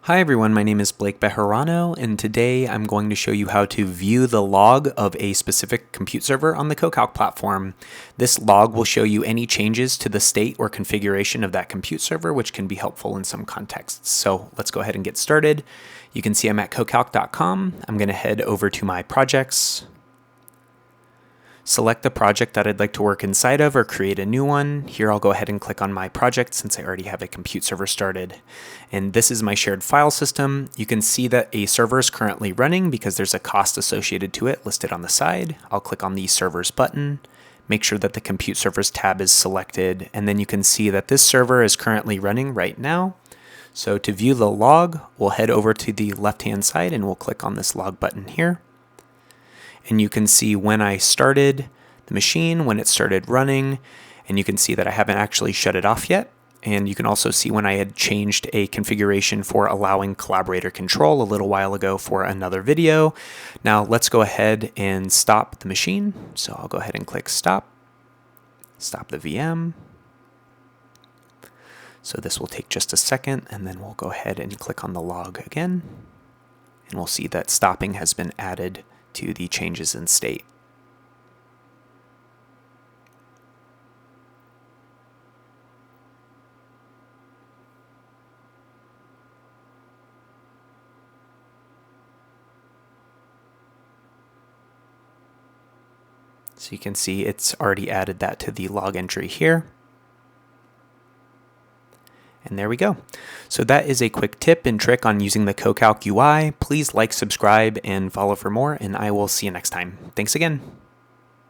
Hi everyone, my name is Blake Bejarano, and today I'm going to show you how to view the log of a specific compute server on the CoCalc platform. This log will show you any changes to the state or configuration of that compute server, which can be helpful in some contexts. So let's go ahead and get started. You can see I'm at CoCalc.com. I'm going to head over to my projects. Select the project that I'd like to work inside of or create a new one. Here I'll go ahead and click on my project since I already have a compute server started. And this is my shared file system. You can see that a server is currently running because there's a cost associated to it listed on the side. I'll click on the servers button, make sure that the compute servers tab is selected, and then you can see that this server is currently running right now. So to view the log, we'll head over to the left-hand side and we'll click on this log button here. And you can see when I started the machine, when it started running, and you can see that I haven't actually shut it off yet. And you can also see when I had changed a configuration for allowing collaborator control a little while ago for another video. Now let's go ahead and stop the machine. So I'll go ahead and click stop the VM. So this will take just a second, and then we'll go ahead and click on the log again. And we'll see that stopping has been added to the changes in state. So you can see it's already added that to the log entry here. And there we go. So that is a quick tip and trick on using the CoCalc UI. Please like, subscribe, and follow for more, and I will see you next time. Thanks again.